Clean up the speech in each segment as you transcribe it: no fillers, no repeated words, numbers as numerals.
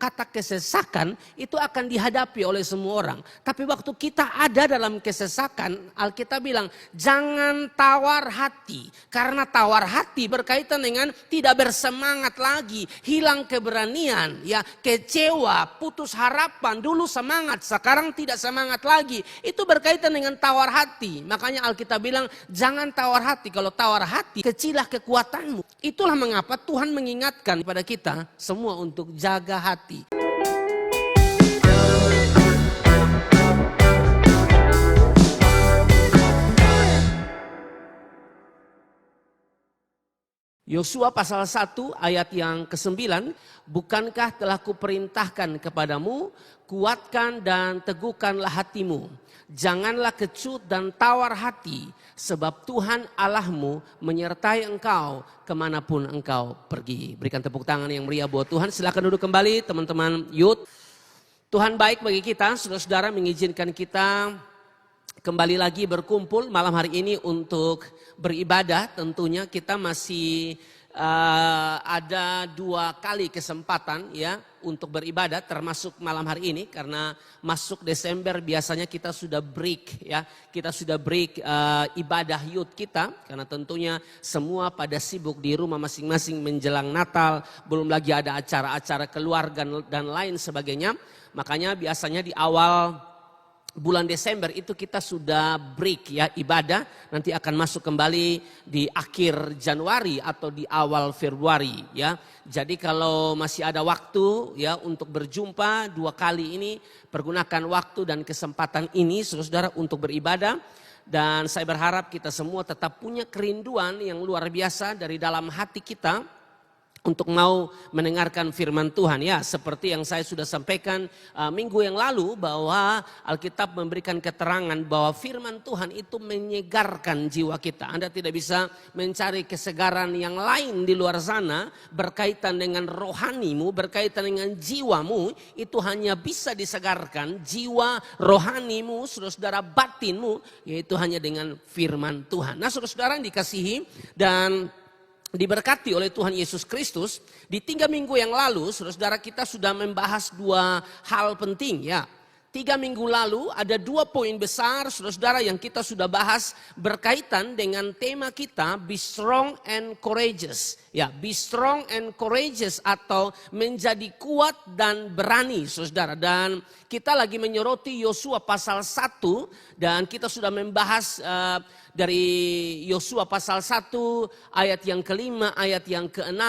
Kata kesesakan itu akan dihadapi oleh semua orang. Tapi waktu kita ada dalam kesesakan, Alkitab bilang jangan tawar hati. Karena tawar hati berkaitan dengan tidak bersemangat lagi, hilang keberanian, ya, kecewa, putus harapan. Dulu semangat, sekarang tidak semangat lagi. Itu berkaitan dengan tawar hati. Makanya Alkitab bilang jangan tawar hati. Kalau tawar hati, kecilah kekuatanmu. Itulah mengapa Tuhan mengingatkan kepada kita semua untuk jaga hati. Yosua pasal 1 ayat yang ke-9, bukankah telah kuperintahkan kepadamu, kuatkan dan teguhkanlah hatimu. Janganlah kecut dan tawar hati, sebab Tuhan Allahmu menyertai engkau kemanapun engkau pergi. Berikan tepuk tangan yang meriah buat Tuhan. Silakan duduk kembali teman-teman youth. Tuhan baik bagi kita, saudara-saudara, mengizinkan kita kembali lagi berkumpul malam hari ini untuk beribadah. Tentunya kita masih ada 2 kali kesempatan ya untuk beribadah, termasuk malam hari ini, karena masuk Desember biasanya kita sudah break ya, kita sudah break ibadah youth kita, karena tentunya semua pada sibuk di rumah masing-masing menjelang Natal, belum lagi ada acara-acara keluarga dan lain sebagainya. Makanya biasanya di awal bulan Desember itu kita sudah break ya ibadah, nanti akan masuk kembali di akhir Januari atau di awal Februari ya. Jadi kalau masih ada waktu ya untuk berjumpa 2 kali ini, pergunakan waktu dan kesempatan ini saudara-saudara untuk beribadah. Dan saya berharap kita semua tetap punya kerinduan yang luar biasa dari dalam hati kita untuk mau mendengarkan firman Tuhan ya, seperti yang saya sudah sampaikan minggu yang lalu, bahwa Alkitab memberikan keterangan bahwa firman Tuhan itu menyegarkan jiwa kita. Anda tidak bisa mencari kesegaran yang lain di luar sana berkaitan dengan rohanimu, berkaitan dengan jiwamu. Itu hanya bisa disegarkan jiwa rohanimu, saudara-saudara, batinmu, yaitu hanya dengan firman Tuhan. Nah, saudara-saudara yang dikasihi dan diberkati oleh Tuhan Yesus Kristus, di 3 minggu yang lalu saudara-saudara kita sudah membahas 2 hal penting ya. 3 minggu lalu ada 2 poin besar saudara-saudara yang kita sudah bahas berkaitan dengan tema kita be strong and courageous. Ya, be strong and courageous atau menjadi kuat dan berani saudara. Dan kita lagi menyoroti Yosua pasal 1 dan kita sudah membahas dari Yosua pasal 1 ayat yang ke-5, ayat yang ke-6,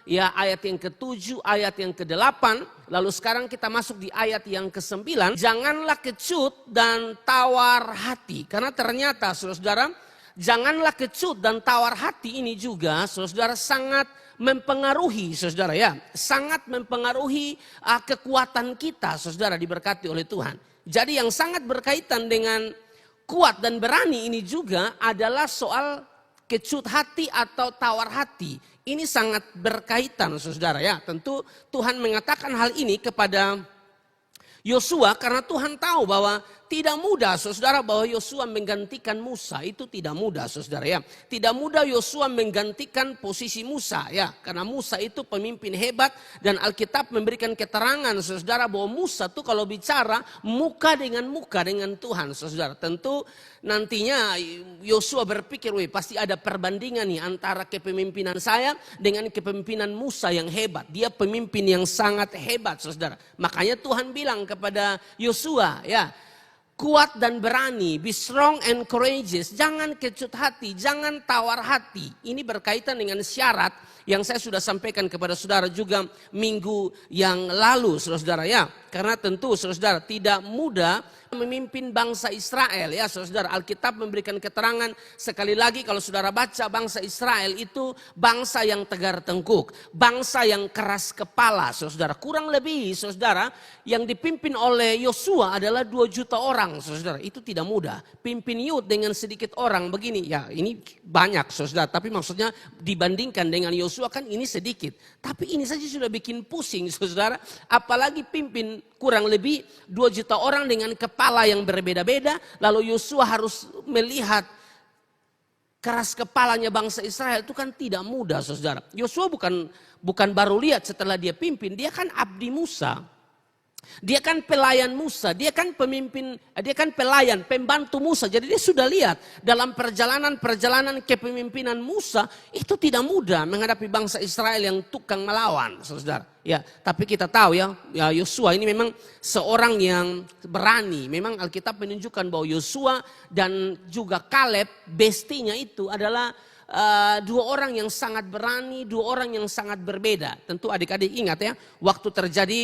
ya ayat yang ke-7, ayat yang ke-8. Lalu sekarang kita masuk di ayat yang ke-9. Janganlah kecut dan tawar hati. Karena ternyata saudara-saudara, janganlah kecut dan tawar hati ini juga saudara-saudara sangat mempengaruhi saudara ya. Sangat mempengaruhi kekuatan kita saudara, diberkati oleh Tuhan. Jadi yang sangat berkaitan dengan kuat dan berani ini juga adalah soal kecut hati atau tawar hati. Ini sangat berkaitan saudara ya. Tentu Tuhan mengatakan hal ini kepada Yosua karena Tuhan tahu bahwa tidak mudah saudara, bahwa Yosua menggantikan Musa itu tidak mudah saudara ya. Tidak mudah Yosua menggantikan posisi Musa ya. Karena Musa itu pemimpin hebat dan Alkitab memberikan keterangan saudara bahwa Musa tuh kalau bicara muka dengan Tuhan saudara. Tentu nantinya Yosua berpikir, pasti ada perbandingan nih antara kepemimpinan saya dengan kepemimpinan Musa yang hebat. Dia pemimpin yang sangat hebat saudara. Makanya Tuhan bilang kepada Yosua ya, kuat dan berani, be strong and courageous. Jangan kecut hati, jangan tawar hati. Ini berkaitan dengan syarat yang saya sudah sampaikan kepada saudara juga minggu yang lalu saudara ya. Karena tentu saudara tidak mudah memimpin bangsa Israel ya saudara. Alkitab memberikan keterangan sekali lagi, kalau saudara baca, bangsa Israel itu bangsa yang tegar tengkuk, bangsa yang keras kepala saudara. Kurang lebih saudara yang dipimpin oleh Yosua adalah 2 juta orang saudara. Itu tidak mudah. Pimpin youth dengan sedikit orang begini ya, ini banyak saudara. Tapi maksudnya dibandingkan dengan Yosua kan ini sedikit. Tapi ini saja sudah bikin pusing saudara. Apalagi pimpin kurang lebih 2 juta orang dengan kepala yang berbeda-beda. Lalu Yosua harus melihat keras kepalanya bangsa Israel itu kan tidak mudah, saudara. Yosua bukan baru lihat setelah dia pimpin, dia kan abdi Musa. Dia kan pelayan Musa, dia kan pemimpin, dia kan pelayan, pembantu Musa. Jadi dia sudah lihat dalam perjalanan kepemimpinan Musa itu tidak mudah menghadapi bangsa Israel yang tukang melawan, saudara. Ya, tapi kita tahu ya Yosua ini memang seorang yang berani. Memang Alkitab menunjukkan bahwa Yosua dan juga Kaleb bestinya itu adalah dua orang yang sangat berani, dua orang yang sangat berbeda. Tentu adik-adik ingat ya, waktu terjadi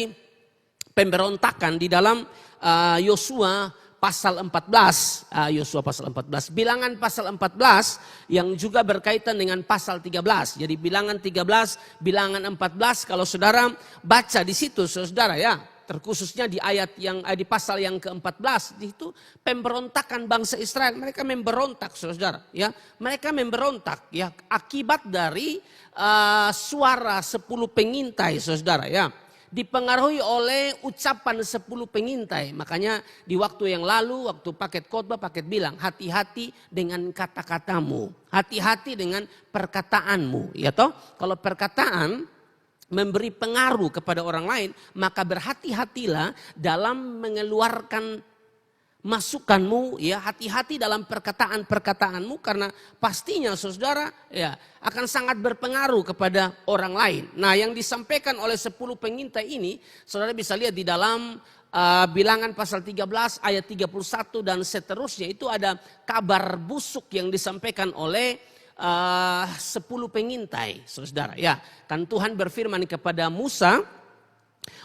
pemberontakan di dalam Yosua pasal 14, Yosua pasal 14, Bilangan pasal 14 yang juga berkaitan dengan pasal 13. Jadi Bilangan 13, Bilangan 14 kalau saudara baca di situ saudara ya, terkhususnya di ayat yang di pasal yang ke-14 itu pemberontakan bangsa Israel, mereka memberontak saudara ya. Mereka memberontak ya akibat dari suara 10 pengintai saudara ya. Dipengaruhi oleh ucapan 10 pengintai. Makanya di waktu yang lalu, waktu paket khotbah, paket bilang, hati-hati dengan kata-katamu. Hati-hati dengan perkataanmu. Ya toh, kalau perkataan memberi pengaruh kepada orang lain, maka berhati-hatilah dalam mengeluarkan masukanmu, ya, hati-hati dalam perkataan-perkataanmu karena pastinya saudara ya akan sangat berpengaruh kepada orang lain. Nah, yang disampaikan oleh 10 pengintai ini saudara bisa lihat di dalam Bilangan pasal 13 ayat 31 dan seterusnya, itu ada kabar busuk yang disampaikan oleh 10 pengintai saudara ya. Kan Tuhan berfirman kepada Musa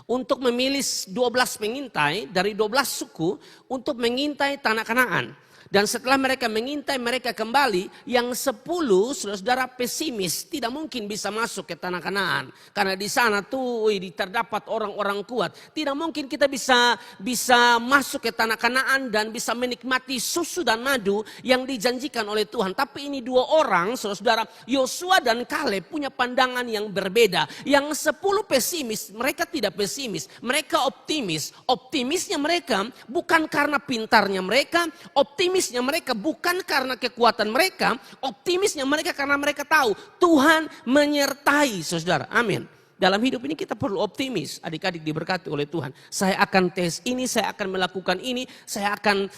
untuk memilih 12 pengintai dari 12 suku untuk mengintai tanah Kanaan. Dan setelah mereka mengintai, mereka kembali. Yang 10 saudara pesimis, tidak mungkin bisa masuk ke tanah Kanaan. Karena di sana tuh terdapat orang-orang kuat. Tidak mungkin kita bisa masuk ke tanah Kanaan dan bisa menikmati susu dan madu yang dijanjikan oleh Tuhan. Tapi ini dua orang saudara, Yosua dan Kaleb punya pandangan yang berbeda. Yang 10 pesimis, mereka tidak pesimis. Mereka optimis. Optimisnya mereka bukan karena pintarnya mereka, optimisnya mereka bukan karena kekuatan mereka, optimisnya mereka karena mereka tahu Tuhan menyertai saudara. Amin. Dalam hidup ini kita perlu optimis, adik-adik diberkati oleh Tuhan. Saya akan tes ini, saya akan melakukan ini, saya akan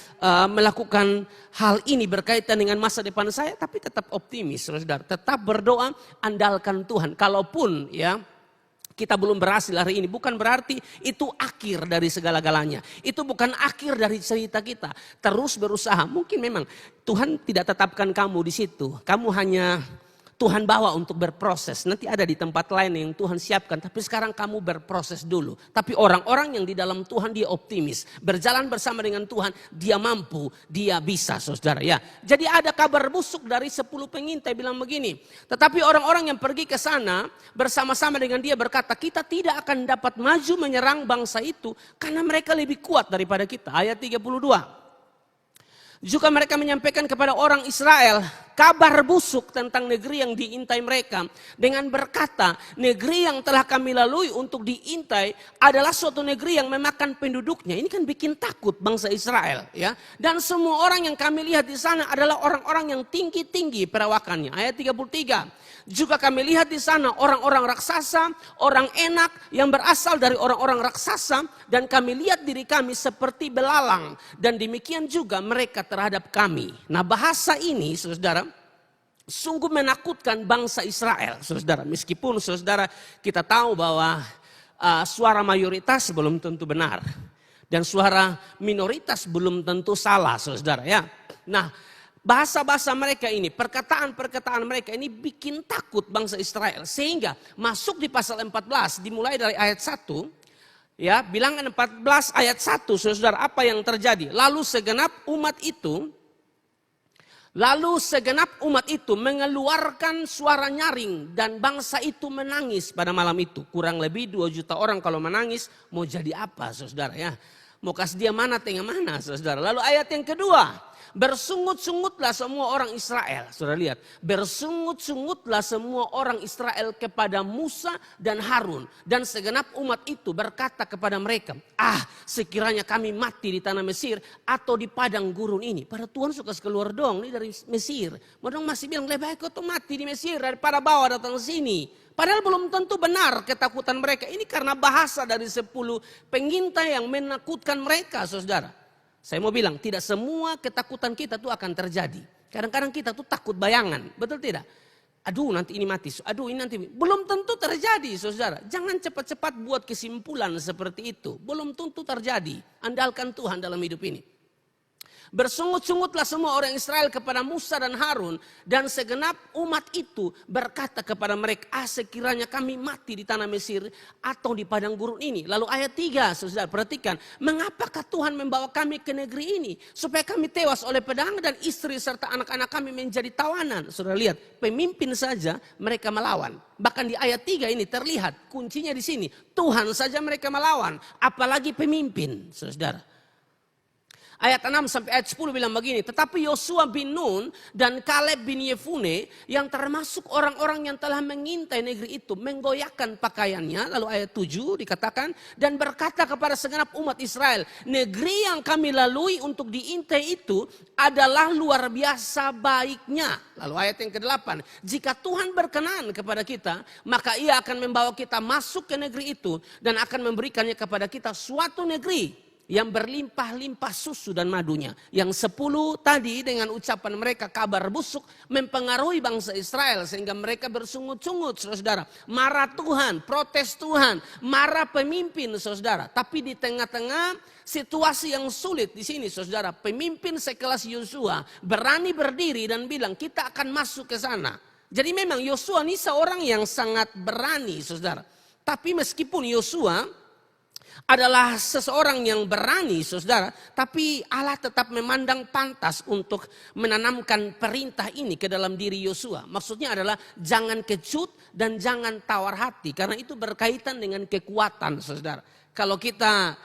melakukan hal ini berkaitan dengan masa depan saya, tapi tetap optimis saudara. Tetap berdoa, andalkan Tuhan. Kalaupun ya kita belum berhasil hari ini, bukan berarti itu akhir dari segala-galanya. Itu bukan akhir dari cerita kita. Terus berusaha. Mungkin memang Tuhan tidak tetapkan kamu di situ. Kamu hanya Tuhan bawa untuk berproses. Nanti ada di tempat lain yang Tuhan siapkan. Tapi sekarang kamu berproses dulu. Tapi orang-orang yang di dalam Tuhan dia optimis. Berjalan bersama dengan Tuhan, dia mampu, dia bisa saudara ya. Jadi ada kabar busuk dari 10 pengintai bilang begini. Tetapi orang-orang yang pergi ke sana bersama-sama dengan dia berkata, kita tidak akan dapat maju menyerang bangsa itu karena mereka lebih kuat daripada kita. Ayat 32. Juga mereka menyampaikan kepada orang Israel kabar busuk tentang negeri yang diintai mereka. Dengan berkata, negeri yang telah kami lalui untuk diintai adalah suatu negeri yang memakan penduduknya. Ini kan bikin takut bangsa Israel. Ya. Dan semua orang yang kami lihat di sana adalah orang-orang yang tinggi-tinggi perawakannya. Ayat 33. Juga kami lihat di sana orang-orang raksasa, orang enak yang berasal dari orang-orang raksasa. Dan kami lihat diri kami seperti belalang. Dan demikian juga mereka terhadap kami. Nah, bahasa ini saudara sungguh menakutkan bangsa Israel saudara. Meskipun saudara kita tahu bahwa suara mayoritas belum tentu benar. Dan suara minoritas belum tentu salah saudara ya. Nah, bahasa-bahasa mereka ini, perkataan-perkataan mereka ini bikin takut bangsa Israel. Sehingga masuk di pasal 14 dimulai dari ayat 1. Ya, Bilangan 14 ayat 1 saudara, apa yang terjadi? Lalu segenap umat itu mengeluarkan suara nyaring dan bangsa itu menangis pada malam itu. Kurang lebih 2 juta orang kalau menangis mau jadi apa saudara ya? Mau kasih dia mana tengah mana saudara. Lalu ayat yang kedua. Bersungut-sungutlah semua orang Israel. Sudah lihat. Bersungut-sungutlah semua orang Israel kepada Musa dan Harun. Dan segenap umat itu berkata kepada mereka, sekiranya kami mati di tanah Mesir atau di padang gurun ini. Pada Tuhan suka keluar dong nih dari Mesir. Mereka masih bilang, lebih baik kau tuh mati di Mesir daripada bawa datang sini. Padahal belum tentu benar ketakutan mereka. Ini karena bahasa dari 10 pengintai yang menakutkan mereka, saudara. Saya mau bilang, tidak semua ketakutan kita itu akan terjadi. Kadang-kadang kita tuh takut bayangan, betul tidak? Aduh nanti ini mati, aduh ini nanti. Belum tentu terjadi, saudara. Jangan cepat-cepat buat kesimpulan seperti itu. Belum tentu terjadi. Andalkan Tuhan dalam hidup ini. Bersungut-sungutlah semua orang Israel kepada Musa dan Harun. Dan segenap umat itu berkata kepada mereka, sekiranya kami mati di tanah Mesir atau di padang gurun ini. Lalu ayat 3, saudara perhatikan. Mengapakah Tuhan membawa kami ke negeri ini? Supaya kami tewas oleh pedang dan istri serta anak-anak kami menjadi tawanan. Saudara lihat, pemimpin saja mereka melawan. Bahkan di ayat 3 ini terlihat kuncinya di sini. Tuhan saja mereka melawan, apalagi pemimpin, saudara. Ayat 6 sampai ayat 10 bilang begini. Tetapi Yosua bin Nun dan Kaleb bin Yefune yang termasuk orang-orang yang telah mengintai negeri itu menggoyahkan pakaiannya. Lalu ayat 7 dikatakan. Dan berkata kepada segenap umat Israel. Negeri yang kami lalui untuk diintai itu adalah luar biasa baiknya. Lalu ayat yang ke-8. Jika Tuhan berkenan kepada kita, maka ia akan membawa kita masuk ke negeri itu. Dan akan memberikannya kepada kita suatu negeri yang berlimpah-limpah susu dan madunya. Yang 10 tadi dengan ucapan mereka kabar busuk mempengaruhi bangsa Israel sehingga mereka bersungut-sungut, saudara. Marah Tuhan, protes Tuhan, marah pemimpin, saudara. Tapi di tengah-tengah situasi yang sulit di sini, saudara, pemimpin sekelas Yosua berani berdiri dan bilang kita akan masuk ke sana. Jadi memang Yosua ini seorang yang sangat berani, saudara. Tapi meskipun Yosua adalah seseorang yang berani, saudara, tapi Allah tetap memandang pantas untuk menanamkan perintah ini ke dalam diri Yosua. Maksudnya adalah jangan kecut dan jangan tawar hati, karena itu berkaitan dengan kekuatan, saudara. Kalau kita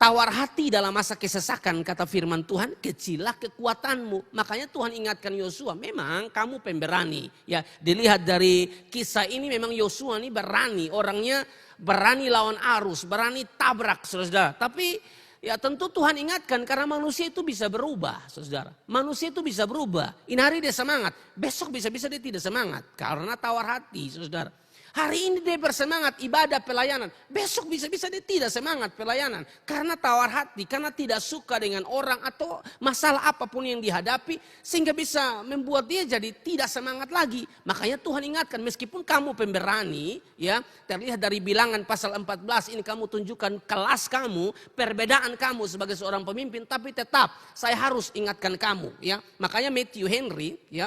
tawar hati dalam masa kesesakan, kata firman Tuhan, kecillah kekuatanmu. Makanya Tuhan ingatkan Yosua, memang kamu pemberani. Ya, dilihat dari kisah ini memang Yosua ini berani, orangnya berani lawan arus, berani tabrak, saudara. Tapi ya tentu Tuhan ingatkan karena manusia itu bisa berubah, saudara. Manusia itu bisa berubah. Ini hari dia semangat, besok bisa-bisa dia tidak semangat karena tawar hati, saudara. Hari ini dia bersemangat ibadah pelayanan. Besok bisa-bisa dia tidak semangat pelayanan. Karena tawar hati, karena tidak suka dengan orang atau masalah apapun yang dihadapi. Sehingga bisa membuat dia jadi tidak semangat lagi. Makanya Tuhan ingatkan meskipun kamu pemberani. Ya, terlihat dari Bilangan pasal 14 ini kamu tunjukkan kelas kamu. Perbedaan kamu sebagai seorang pemimpin. Tapi tetap saya harus ingatkan kamu. Ya, makanya Matthew Henry, ya.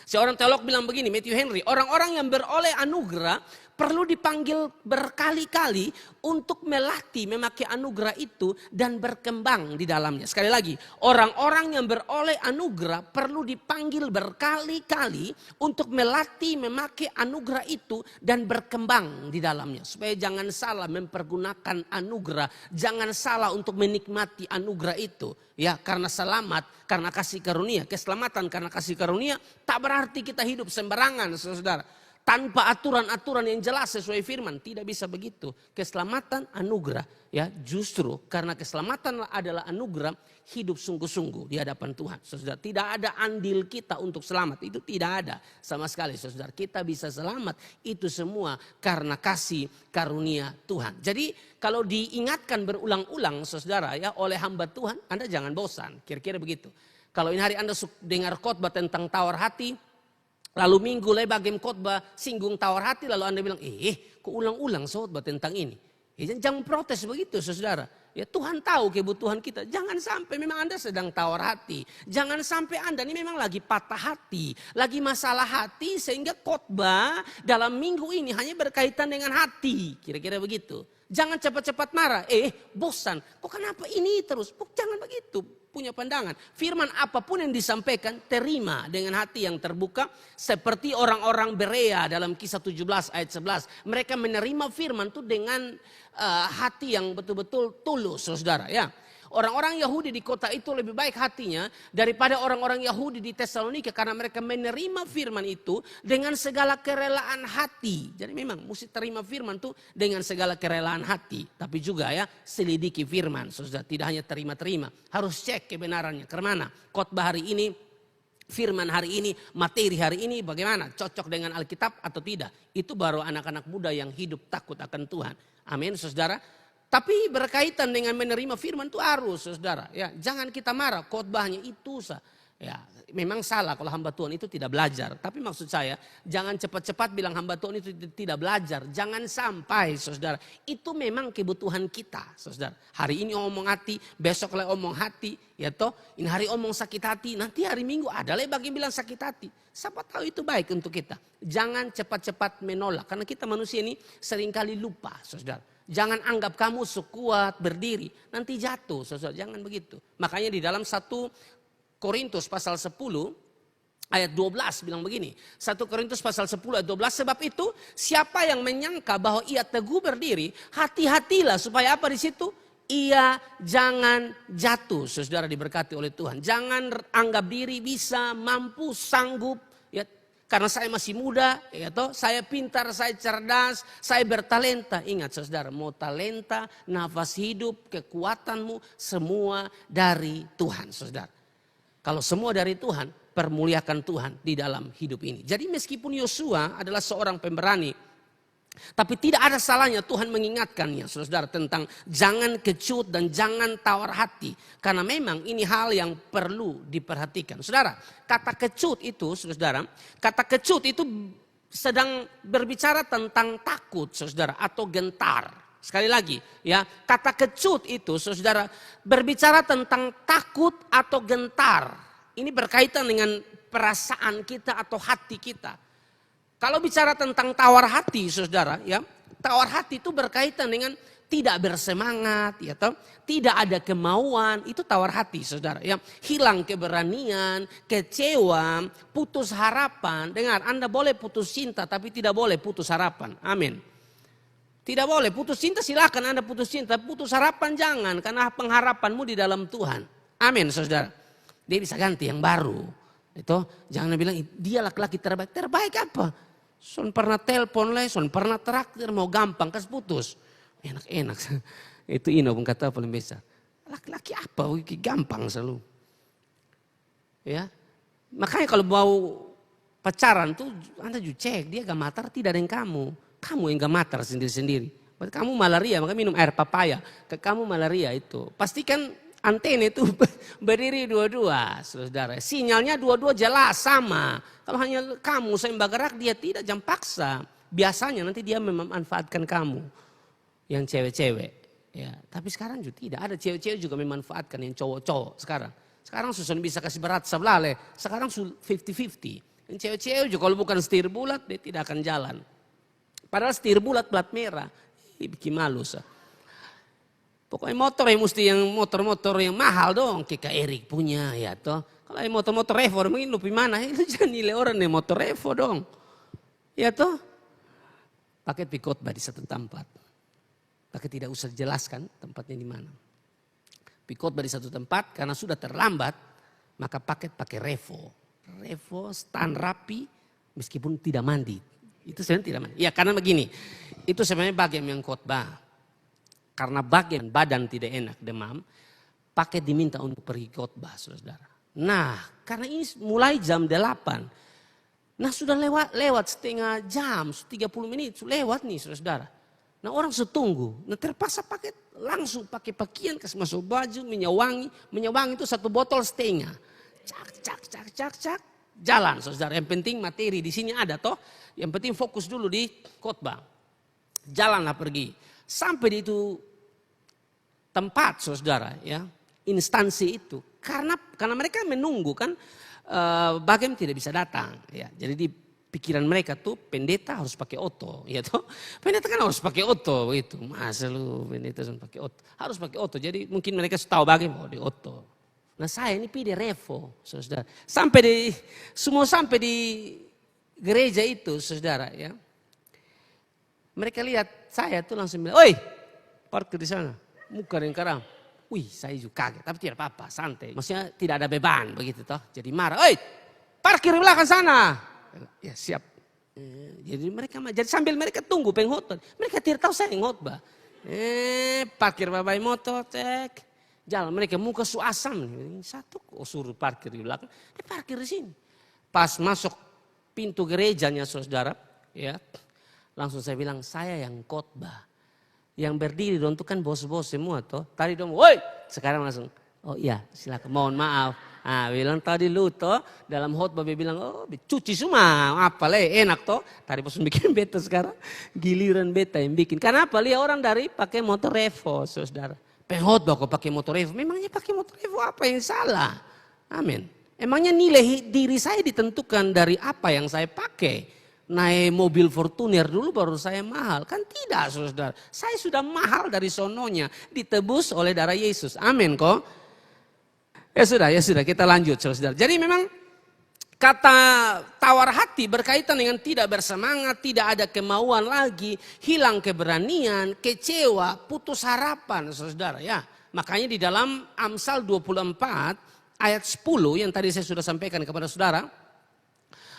Seorang teolog bilang begini, Matthew Henry, orang-orang yang beroleh anugerah perlu dipanggil berkali-kali untuk melatih memakai anugerah itu dan berkembang di dalamnya. Sekali lagi, orang-orang yang beroleh anugerah perlu dipanggil berkali-kali untuk melatih memakai anugerah itu dan berkembang di dalamnya. Supaya jangan salah mempergunakan anugerah, jangan salah untuk menikmati anugerah itu. Ya, karena selamat, karena kasih karunia, keselamatan karena kasih karunia, tak berarti kita hidup sembarangan, saudara. Tanpa aturan-aturan yang jelas sesuai firman. Tidak bisa begitu. Keselamatan anugerah. Ya, justru karena keselamatan adalah anugerah. Hidup sungguh-sungguh di hadapan Tuhan. Saudara, tidak ada andil kita untuk selamat. Itu tidak ada sama sekali, saudara. Kita bisa selamat. Itu semua karena kasih karunia Tuhan. Jadi kalau diingatkan berulang-ulang, saudara, ya, oleh hamba Tuhan, Anda jangan bosan. Kira-kira begitu. Kalau ini hari Anda dengar khotbah tentang tawar hati, lalu minggu lebar game khotbah singgung tawar hati, lalu Anda bilang, kok ulang-ulang khotbah tentang ini. Jangan protes begitu, saudara. Ya, Tuhan tahu kebutuhan kita. Jangan sampai memang Anda sedang tawar hati. Jangan sampai Anda ini memang lagi patah hati. Lagi masalah hati sehingga khotbah dalam minggu ini hanya berkaitan dengan hati. Kira-kira begitu. Jangan cepat-cepat marah. Bosan. Kok kenapa ini terus? Jangan begitu. Punya pandangan. Firman apapun yang disampaikan terima dengan hati yang terbuka. Seperti orang-orang Berea dalam Kisah 17 ayat 11. Mereka menerima firman itu dengan hati yang betul-betul tulus, saudara. Ya. Orang-orang Yahudi di kota itu lebih baik hatinya daripada orang-orang Yahudi di Tesalonika karena mereka menerima firman itu dengan segala kerelaan hati. Jadi memang mesti terima firman itu dengan segala kerelaan hati. Tapi juga ya selidiki firman. Saudara, tidak hanya terima-terima. Harus cek kebenarannya. Kemana? Khotbah hari ini, firman hari ini, materi hari ini bagaimana? Cocok dengan Alkitab atau tidak? Itu baru anak-anak muda yang hidup takut akan Tuhan. Amin, saudara. Tapi berkaitan dengan menerima firman itu harus, saudara. Ya, jangan kita marah, khotbahnya itu sah. Ya, memang salah kalau hamba Tuhan itu tidak belajar. Tapi maksud saya, jangan cepat-cepat bilang hamba Tuhan itu tidak belajar. Jangan sampai, saudara. Itu memang kebutuhan kita, saudara. Hari ini omong hati, besok lagi omong hati. Ya toh, ini hari omong sakit hati, nanti hari Minggu ada lagi bagi bilang sakit hati. Siapa tahu itu baik untuk kita. Jangan cepat-cepat menolak. Karena kita manusia ini seringkali lupa, saudara. Jangan anggap kamu sekuat berdiri, nanti jatuh, saudara. Jangan begitu. Makanya di dalam 1 Korintus pasal 10 ayat 12 bilang begini. 1 Korintus pasal 10 ayat 12, sebab itu siapa yang menyangka bahwa ia teguh berdiri, hati-hatilah supaya apa di situ? Ia jangan jatuh, saudara diberkati oleh Tuhan. Jangan anggap diri bisa, mampu, sanggup. Ya, karena saya masih muda, ya toh, saya pintar, saya cerdas, saya bertalenta. Ingat saudara, mau talenta, nafas hidup, kekuatanmu, semua dari Tuhan, saudara. Kalau semua dari Tuhan, permuliakan Tuhan di dalam hidup ini. Jadi meskipun Yosua adalah seorang pemberani, tapi tidak ada salahnya Tuhan mengingatkannya, saudara, tentang jangan kecut dan jangan tawar hati. Karena memang ini hal yang perlu diperhatikan. Saudara, kata kecut itu, saudara, kata kecut itu sedang berbicara tentang takut, saudara, atau gentar. Sekali lagi, ya, kata kecut itu, saudara, berbicara tentang takut atau gentar. Ini berkaitan dengan perasaan kita atau hati kita. Kalau bicara tentang tawar hati, saudara, ya, tawar hati itu berkaitan dengan tidak bersemangat, ya, tidak ada kemauan, itu tawar hati, saudara. Ya, hilang keberanian, kecewa, putus harapan. Dengar, Anda boleh putus cinta, tapi tidak boleh putus harapan. Amin. Tidak boleh putus cinta, silakan Anda putus cinta, putus harapan jangan, karena pengharapanmu di dalam Tuhan. Amin, saudara. Dia bisa ganti yang baru. Itu jangan bilang dia laki-laki terbaik. Terbaik apa? Son pernah telepon lah, son pernah traktir, mau gampang kas putus. Enak-enak. Itu Ino pun kata paling besar. Laki-laki apa? Gampang selalu. Ya. Makanya kalau mau pacaran tuh Anda juga cek dia gak matar tidak dengan kamu. Kamu yang gak matar sendiri-sendiri. Kamu malaria maka minum air papaya. Kamu malaria itu. Pastikan antena itu berdiri dua-dua, saudara. Sinyalnya dua-dua jelas sama. Kalau hanya kamu saya bergerak dia tidak, jangan paksa. Biasanya nanti dia memanfaatkan kamu yang cewek-cewek. Ya, tapi sekarang juga tidak ada cewek-cewek juga memanfaatkan yang cowok-cowok sekarang. Sekarang susah bisa kasih berat sebelah. Sekarang 50-50. Yang cewek-cewek juga kalau bukan setir bulat dia tidak akan jalan. Padahal setir bulat plat merah, bikin malu sah. Pokoknya motor yang mesti yang motor-motor yang mahal dong. Kayak Erik punya ya toh. Kalau yang motor-motor Revo mungkin lebih mana. Itu jangan nilai orang yang motor Revo dong. Ya toh. Pakai khotbah di satu tempat. Pakai tidak usah jelaskan tempatnya di mana. Khotbah di satu tempat karena sudah terlambat. Maka pakai Revo. Revo stand rapi meskipun tidak mandi. Itu sebenarnya tidak mandi. Ya karena begini. Itu sebenarnya bagian yang khotbah. Karena bagian badan tidak enak, demam, pakai diminta untuk pergi khotbah, saudara. Nah, karena ini mulai jam 8. Nah, sudah lewat setengah jam, 30 menit, lewat nih, saudara. Nah, orang setunggu. Nah, terpaksa langsung pakai pakaian, kasih masuk baju, minyak wangi itu 1 botol setengah. Cak, jalan, saudara. Yang penting materi di sini ada toh. Yang penting fokus dulu di khotbah. Jalanlah pergi. Sampai di itu tempat, saudara, ya, instansi itu, karena mereka menunggu kan, Bagem tidak bisa datang, ya. Jadi di pikiran mereka tuh pendeta harus pakai oto, ya toh. Pendeta kan harus pakai oto, itu masa lu pendeta harus pakai oto, harus pakai oto. Jadi mungkin mereka tahu Bagem mau di oto. Nah saya ini pilih Revo, saudara. Semua sampai di gereja itu, saudara, ya. Mereka lihat saya tuh langsung bilang, oi parkir di sana, muka yang karam. Wih, saya juga kaget, tapi tidak apa-apa, santai. Maksudnya tidak ada beban begitu toh. Jadi marah, "Oi, parkir di belakang sana." Ya siap. Jadi jadi sambil mereka tunggu pengkhotbah, mereka tidak tahu saya yang khotbah. Parkir babai motor, cek. Jalan mereka muka suasam. Satu suruh parkir di belakang, dia parkir di sini. Pas masuk pintu gerejanya saudara, ya langsung saya bilang, saya yang khotbah. Yang berdiri dong itu kan bos-bos semua toh. Tadi dong, woi, sekarang langsung, oh iya silakan, mohon maaf. Bilang tadi lu toh dalam khotbah dia bilang, oh cuci semua, apa enak toh. Tadi pas bikin beta sekarang, giliran beta yang bikin. Kenapa? Lihat orang dari pakai motor Revo, saudara. Pengkhotbah kok pakai motor Revo, memangnya pakai motor Revo apa yang salah? Amin. Emangnya nilai diri saya ditentukan dari apa yang saya pakai? Naik mobil Fortuner dulu baru saya mahal. Kan tidak saudara. Saya sudah mahal dari sononya. Ditebus oleh darah Yesus. Amin kok. Ya sudah kita lanjut saudara. Jadi memang kata tawar hati berkaitan dengan tidak bersemangat, tidak ada kemauan lagi, hilang keberanian, kecewa, putus harapan saudara ya. Makanya di dalam Amsal 24 ayat 10 yang tadi saya sudah sampaikan kepada saudara.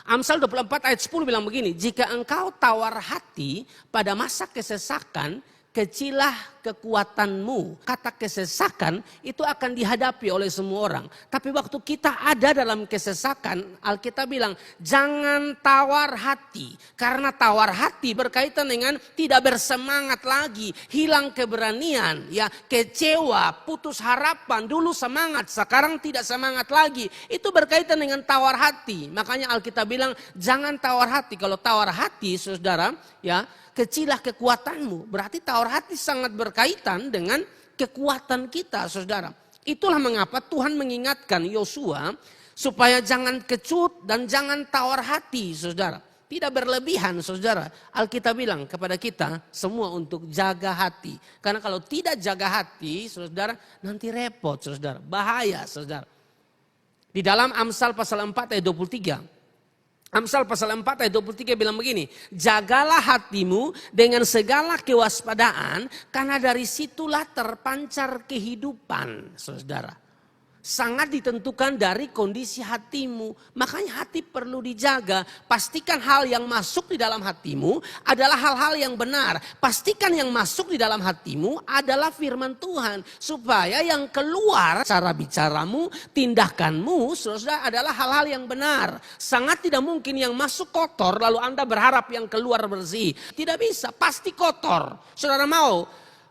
Amsal 24 ayat 10 bilang begini, jika engkau tawar hati pada masa kesesakan, kecilah kekuatanmu. Kata kesesakan itu akan dihadapi oleh semua orang. Tapi waktu kita ada dalam kesesakan, Alkitab bilang jangan tawar hati. Karena tawar hati berkaitan dengan tidak bersemangat lagi, hilang keberanian, ya kecewa, putus harapan. Dulu semangat, sekarang tidak semangat lagi. Itu berkaitan dengan tawar hati. Makanya Alkitab bilang jangan tawar hati. Kalau tawar hati saudara, ya kecilah kekuatanmu. Berarti tawar hati sangat berkaitan dengan kekuatan kita saudara. Itulah mengapa Tuhan mengingatkan Yosua supaya jangan kecut dan jangan tawar hati saudara. Tidak berlebihan saudara. Alkitab bilang kepada kita semua untuk jaga hati. Karena kalau tidak jaga hati saudara nanti repot saudara. Bahaya saudara. Di dalam Amsal pasal 4 ayat 23. Amsal pasal 4 ayat 23 bilang begini. Jagalah hatimu dengan segala kewaspadaan. Karena dari situlah terpancar kehidupan saudara. Sangat ditentukan dari kondisi hatimu. Makanya hati perlu dijaga. Pastikan hal yang masuk di dalam hatimu adalah hal-hal yang benar. Pastikan yang masuk di dalam hatimu adalah firman Tuhan. Supaya yang keluar cara bicaramu, tindakanmu saudara adalah hal-hal yang benar. Sangat tidak mungkin yang masuk kotor lalu Anda berharap yang keluar bersih. Tidak bisa, pasti kotor. Saudara mau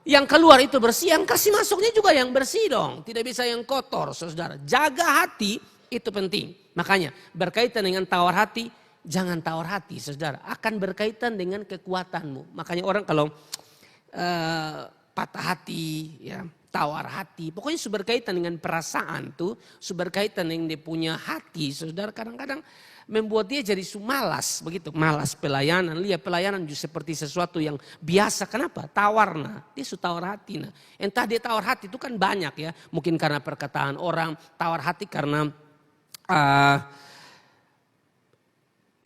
yang keluar itu bersih, yang kasih masuknya juga yang bersih dong. Tidak bisa yang kotor saudara. Jaga hati itu penting. Makanya berkaitan dengan tawar hati, jangan tawar hati saudara. Akan berkaitan dengan kekuatanmu. Makanya orang kalau patah hati, ya tawar hati. Pokoknya berkaitan dengan perasaan tuh. Berkaitan dengan dia punya hati saudara. Kadang-kadang membuat dia jadi malas begitu, malas pelayanan. Lihat pelayanan juga seperti sesuatu yang biasa. Kenapa? Tawar nah, dia sudah tawar hati nah. Entah dia tawar hati itu kan banyak ya. Mungkin karena perkataan orang, tawar hati karena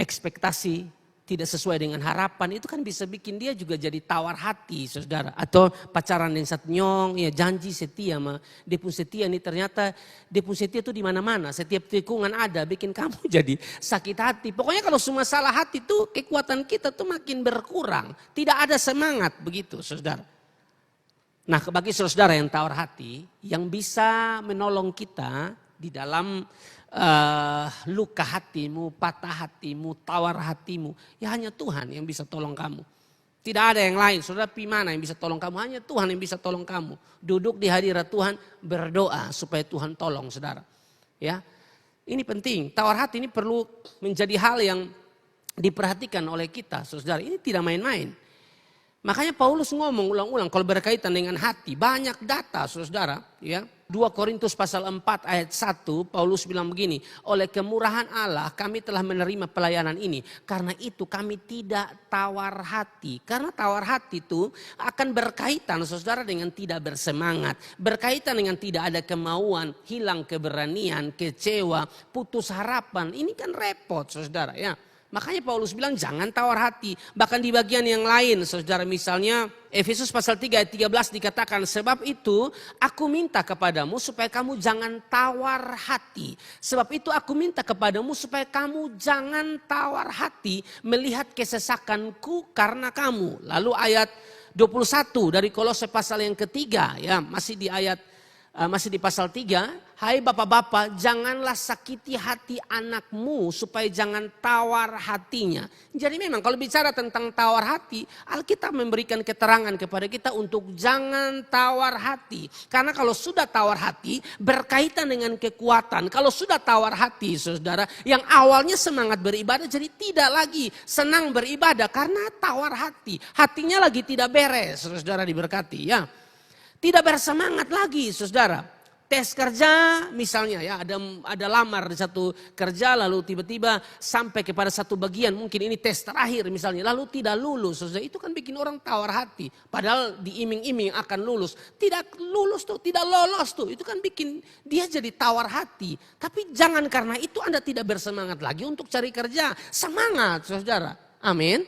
ekspektasi tidak sesuai dengan harapan. Itu kan bisa bikin dia juga jadi tawar hati saudara. Atau pacaran yang satu nyong, ya janji setia mah. Dia pun setia nih ternyata dia pun setia itu di mana-mana. Setiap tikungan ada bikin kamu jadi sakit hati. Pokoknya kalau semua salah hati tuh kekuatan kita tuh makin berkurang. Tidak ada semangat begitu saudara. Nah bagi saudara yang tawar hati, yang bisa menolong kita di dalam luka hatimu, patah hatimu, tawar hatimu. Ya hanya Tuhan yang bisa tolong kamu. Tidak ada yang lain. Saudara pi mana yang bisa tolong kamu? Hanya Tuhan yang bisa tolong kamu. Duduk di hadirat Tuhan, berdoa supaya Tuhan tolong saudara. Ya, ini penting. Tawar hati ini perlu menjadi hal yang diperhatikan oleh kita saudara. Ini tidak main-main. Makanya Paulus ngomong ulang-ulang kalau berkaitan dengan hati. Banyak data saudara. Ya. 2 Korintus pasal 4 ayat 1 Paulus bilang begini. Oleh kemurahan Allah kami telah menerima pelayanan ini. Karena itu kami tidak tawar hati. Karena tawar hati itu akan berkaitan saudara dengan tidak bersemangat. Berkaitan dengan tidak ada kemauan. Hilang keberanian, kecewa, putus harapan. Ini kan repot saudara ya. Makanya Paulus bilang jangan tawar hati. Bahkan di bagian yang lain, saudara, misalnya Efesus pasal 3 ayat 13 dikatakan, sebab itu aku minta kepadamu supaya kamu jangan tawar hati. Sebab itu aku minta kepadamu supaya kamu jangan tawar hati melihat kesesakanku karena kamu. Lalu ayat 21 dari Kolose pasal yang ketiga, ya masih di pasal 3, hai bapak-bapak janganlah sakiti hati anakmu supaya jangan tawar hatinya. Jadi memang kalau bicara tentang tawar hati, Alkitab memberikan keterangan kepada kita untuk jangan tawar hati. Karena kalau sudah tawar hati berkaitan dengan kekuatan. Kalau sudah tawar hati saudara, yang awalnya semangat beribadah jadi tidak lagi senang beribadah karena tawar hati. Hatinya lagi tidak beres, saudara diberkati ya. Tidak bersemangat lagi saudara. Tes kerja misalnya ya, ada lamar di satu kerja lalu tiba-tiba sampai kepada satu bagian, mungkin ini tes terakhir misalnya, lalu tidak lulus saudara. Itu kan bikin orang tawar hati. Padahal diiming-iming akan lulus. Tidak lulus tuh, tidak lolos tuh. Itu kan bikin dia jadi tawar hati. Tapi jangan karena itu Anda tidak bersemangat lagi untuk cari kerja. Semangat saudara. Amin.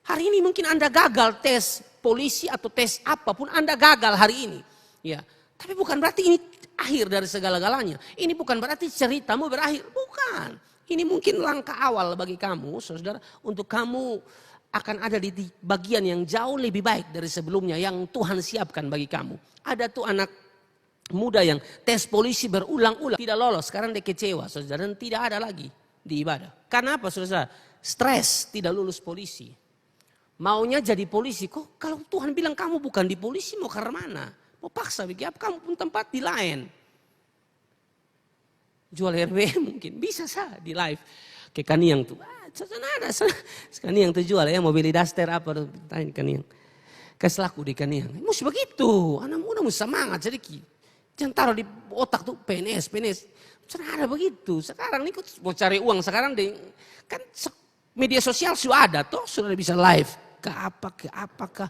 Hari ini mungkin Anda gagal tes polisi atau tes apapun, Anda gagal hari ini. Ya, tapi bukan berarti ini akhir dari segala-galanya. Ini bukan berarti ceritamu berakhir. Bukan. Ini mungkin langkah awal bagi kamu, saudara, untuk kamu akan ada di bagian yang jauh lebih baik dari sebelumnya yang Tuhan siapkan bagi kamu. Ada tuh anak muda yang tes polisi berulang-ulang tidak lolos, sekarang dia kecewa, saudara, dan tidak ada lagi di ibadah. Karena apa, saudara? Stres, tidak lulus polisi. Maunya jadi polisi, kok kalau Tuhan bilang kamu bukan di polisi mau ke mana? Mau paksa bikin apa, kamu pun tempat di lain. Jual RW mungkin, bisa sah di live. Kayak Kaniang tuh, ada Kaniang tuh jual ya, mau beli daster apa, tanya Kaniang. Kasih laku di Kaniang, mesti begitu, anak muda mesti semangat sedikit. Jangan taruh di otak tuh PNS. Sudah ada begitu, sekarang nih mau cari uang sekarang kan media sosial sudah ada tuh, sudah bisa live. Ke apakah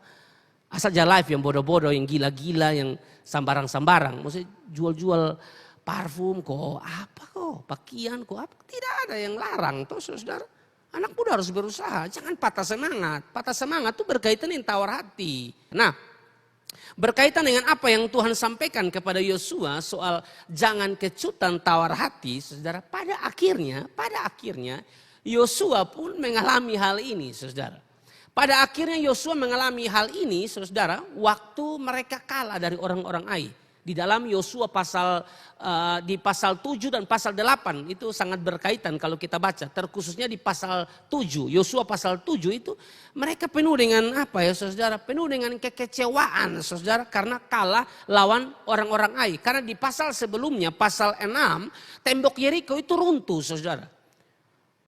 asal aja live yang bodoh-bodoh, yang gila-gila, yang sambarang-sambarang. Maksudnya jual-jual parfum kok, pakaian kok, apa. Tidak ada yang larang tuh saudara. Anak muda harus berusaha, jangan patah semangat. Patah semangat tuh berkaitan dengan tawar hati. Nah, berkaitan dengan apa yang Tuhan sampaikan kepada Yosua soal jangan kecutan tawar hati, saudara. Pada akhirnya Yosua pun mengalami hal ini, saudara. Pada akhirnya Yosua mengalami hal ini, saudara, waktu mereka kalah dari orang-orang Ai. Di dalam Yosua di pasal 7 dan pasal 8 itu sangat berkaitan kalau kita baca. Terkhususnya di pasal 7, Yosua pasal 7 itu mereka penuh dengan apa ya saudara? Penuh dengan kekecewaan saudara karena kalah lawan orang-orang Ai. Karena di pasal sebelumnya, pasal 6, tembok Yeriko itu runtuh saudara.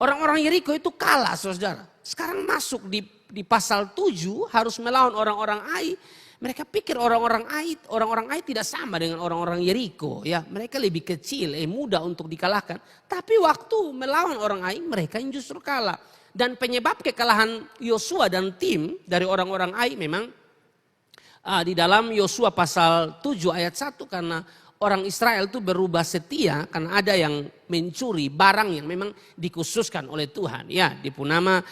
Orang-orang Yeriko itu kalah saudara. Sekarang masuk di pasal 7 harus melawan orang-orang Ai. Mereka pikir orang-orang Ai tidak sama dengan orang-orang Yeriko ya. Mereka lebih kecil, mudah untuk dikalahkan. Tapi waktu melawan orang Ai mereka yang justru kalah. Dan penyebab kekalahan Yosua dan tim dari orang-orang Ai memang di dalam Yosua pasal 7 ayat 1 karena orang Israel itu berubah setia karena ada yang mencuri barang yang memang dikhususkan oleh Tuhan. Ya, dipunama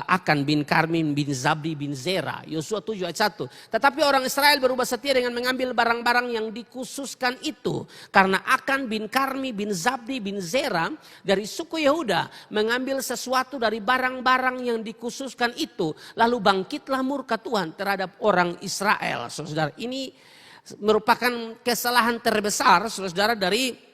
Akan bin Karmin bin Zabdi bin Zera. Yosua 7 ayat 1. Tetapi orang Israel berubah setia dengan mengambil barang-barang yang dikhususkan itu. Karena Akan bin Karmi bin Zabdi bin Zera dari suku Yehuda mengambil sesuatu dari barang-barang yang dikhususkan itu. Lalu bangkitlah murka Tuhan terhadap orang Israel. Saudara, ini merupakan kesalahan terbesar saudara dari